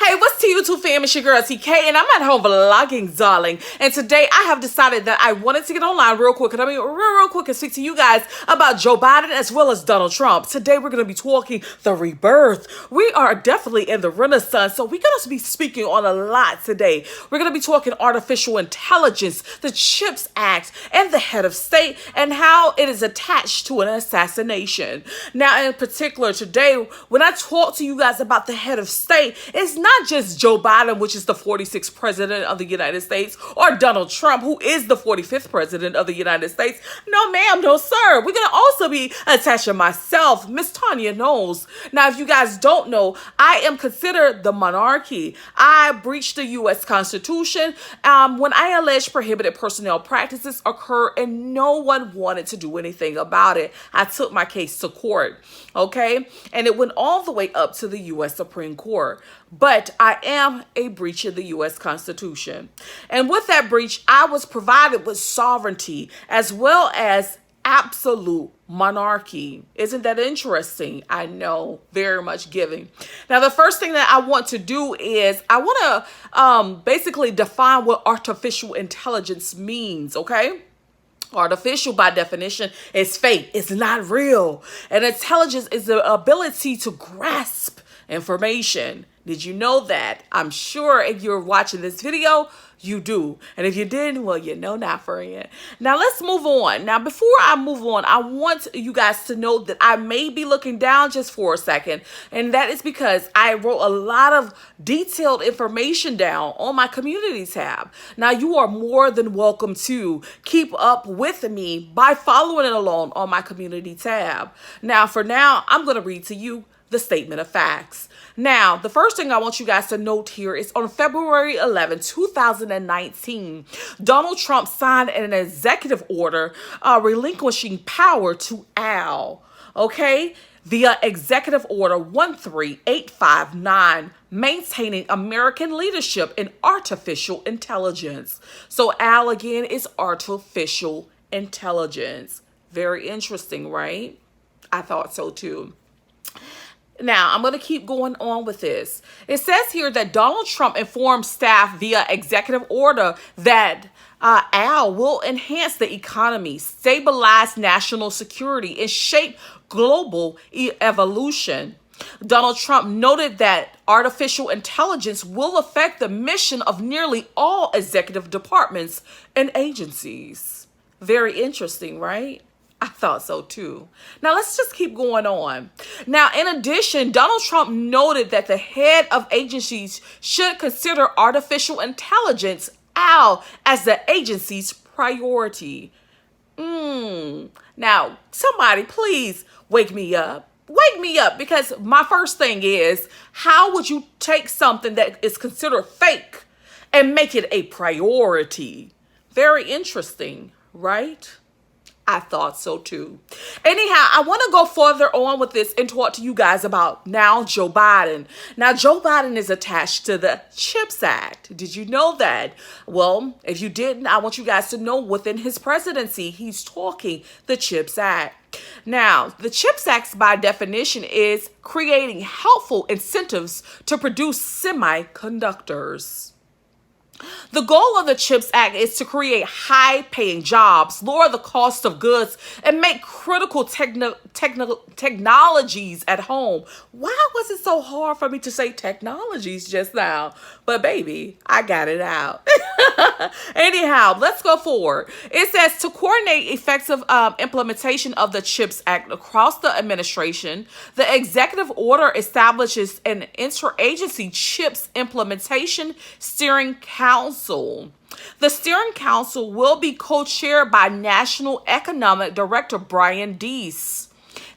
Hey, what's to YouTube fam? It's your girl TK, and I'm at home vlogging, darling. And today I have decided that I wanted to get online real quick, and real quick and speak to you guys about Joe Biden as well as Donald Trump. Today we're going to be talking the rebirth. We are definitely in the Renaissance, so we're going to be speaking on a lot today. We're going to be talking artificial intelligence, the CHIPS Act, and the head of state, and how it is attached to an assassination. Now, in particular, today, when I talk to you guys about the head of state, it's not just Joe Biden, which is the 46th president of the United States, or Donald Trump, who is the 45th president of the United States. No, ma'am, no, sir. We're going to also be attaching myself, Miss Tanya Knowles. Now, if you guys don't know, I am considered the monarchy. I breached the U.S. Constitution when I alleged prohibited personnel practices occur and no one wanted to do anything about it. I took my case to court, okay? And it went all the way up to the U.S. Supreme Court. But I am a breach of the U.S. Constitution. And with that breach, I was provided with sovereignty as well as absolute monarchy. Isn't that interesting? I know, very much giving. Now, the first thing that I want to do is I want to basically define what artificial intelligence means, okay? Artificial, by definition, is fake. It's not real. And intelligence is the ability to grasp information. Did you know that? I'm sure if you're watching this video, you do. And if you didn't, well, you know not for it. Now, let's move on. Now, before I move on, I want you guys to know that I may be looking down just for a second. And that is because I wrote a lot of detailed information down on my community tab. Now, you are more than welcome to keep up with me by following it along on my community tab. Now, for now, I'm going to read to you the statement of facts. Now, the first thing I want you guys to note here is on February 11, 2019, Donald Trump signed an executive order relinquishing power to Al, okay, via Executive Order 13859, maintaining American leadership in artificial intelligence. So Al, again, is artificial intelligence. Very interesting, right? I thought so too. Now, I'm going to keep going on with this. It says here that Donald Trump informed staff via executive order that Al will enhance the economy, stabilize national security, and shape global evolution. Donald Trump noted that artificial intelligence will affect the mission of nearly all executive departments and agencies. Very interesting, right? I thought so too. Now, let's just keep going on. Now, in addition, Donald Trump noted that the head of agencies should consider artificial intelligence, Al, as the agency's priority. Now, somebody please wake me up. Wake me up, because my first thing is, how would you take something that is considered fake and make it a priority? Very interesting, right? I thought so too. Anyhow, I want to go further on with this and talk to you guys about now Joe Biden. Now, Joe Biden is attached to the CHIPS Act. Did you know that? Well, if you didn't, I want you guys to know within his presidency, he's talking the CHIPS Act. Now, the CHIPS Act, by definition, is creating helpful incentives to produce semiconductors. The goal of the CHIPS Act is to create high-paying jobs, lower the cost of goods, and make critical technologies at home. Why was it so hard for me to say technologies just now? But baby, I got it out. Anyhow, let's go forward. It says to coordinate effective implementation of the CHIPS Act across the administration, the executive order establishes an interagency CHIPS implementation steering council. The steering council will be co-chaired by National Economic Director Brian Deese,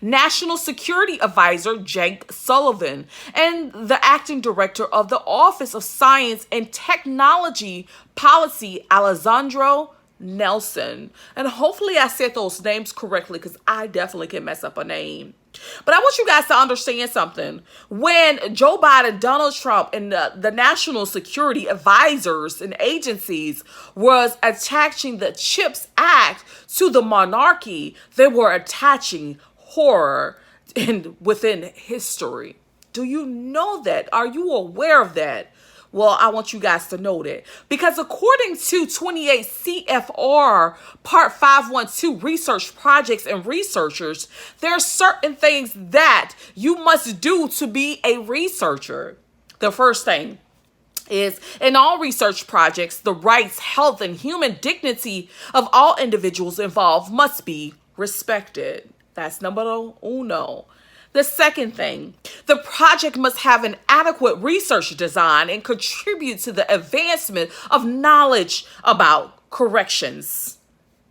National Security Advisor Jake Sullivan, and the acting director of the Office of Science and Technology Policy, Alessandro Nelson. And hopefully I said those names correctly, because I definitely can mess up a name. But I want you guys to understand something. When Joe Biden, Donald Trump, and the national security advisors and agencies was attaching the CHIPS Act to the monarchy, they were attaching horror within history. Do you know that? Are you aware of that? Well, I want you guys to know that. Because according to 28 CFR Part 512 research projects and researchers, there are certain things that you must do to be a researcher. The first thing is, in all research projects, the rights, health, and human dignity of all individuals involved must be respected. That's numero uno. The second thing, the project must have an adequate research design and contribute to the advancement of knowledge about corrections.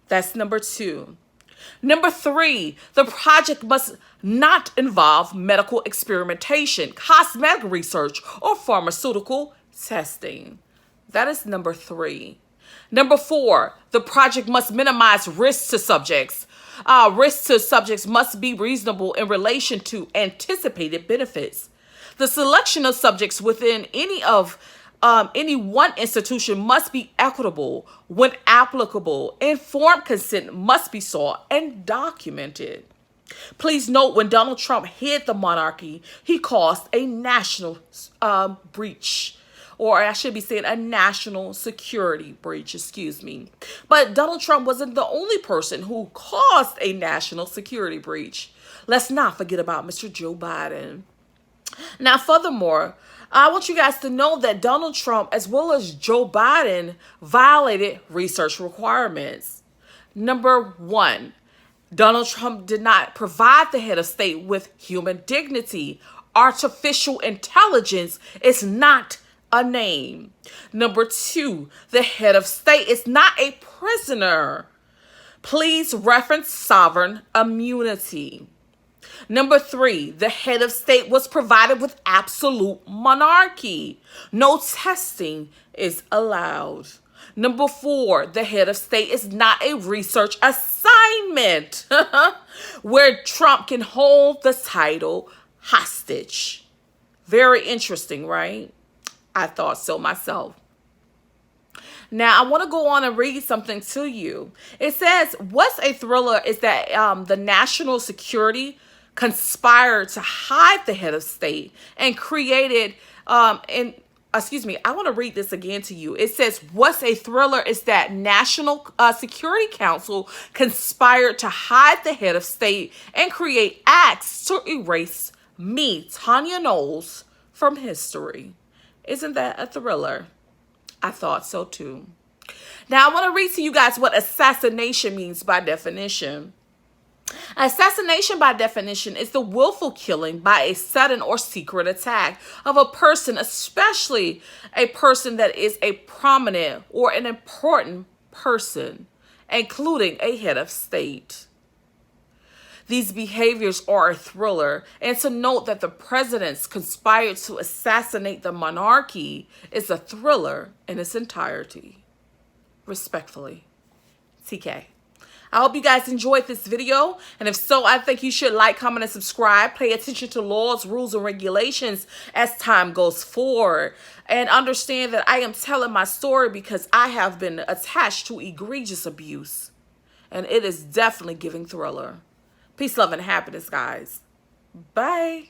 That's number two. Number three, the project must not involve medical experimentation, cosmetic research, or pharmaceutical testing. That is number three. Number four, the project must minimize risks to subjects. Risks to subjects must be reasonable in relation to anticipated benefits. The selection of subjects within any one institution must be equitable when applicable. Informed consent must be sought and documented. Please note, when Donald Trump hid the monarchy, he caused a national breach. Or I should be saying a national security breach, excuse me. But Donald Trump wasn't the only person who caused a national security breach. Let's not forget about Mr. Joe Biden. Now, furthermore, I want you guys to know that Donald Trump, as well as Joe Biden, violated research requirements. Number one, Donald Trump did not provide the head of state with human dignity. Artificial intelligence is not a name. Number two, the head of state is not a prisoner. Please reference sovereign immunity. Number three, the head of state was provided with absolute monarchy. No testing is allowed. Number four, the head of state is not a research assignment where Trump can hold the title hostage. Very interesting, right? I thought so myself. Now, I want to go on and read something to you. It says, what's a thriller is that the national security conspired to hide the head of state and created, I want to read this again to you. It says, what's a thriller is that National Security Council conspired to hide the head of state and create acts to erase me, Tanya Knowles, from history. Isn't that a thriller? I thought so too. Now I want to read to you guys what assassination means by definition. Assassination by definition is the willful killing by a sudden or secret attack of a person, especially a person that is a prominent or an important person, including a head of state. These behaviors are a thriller, and to note that the presidents conspired to assassinate the monarchy is a thriller in its entirety. Respectfully, TK. I hope you guys enjoyed this video, and if so, I think you should like, comment, and subscribe. Pay attention to laws, rules, and regulations as time goes forward, and understand that I am telling my story because I have been attached to egregious abuse, and it is definitely giving thriller. Peace, love, and happiness, guys. Bye.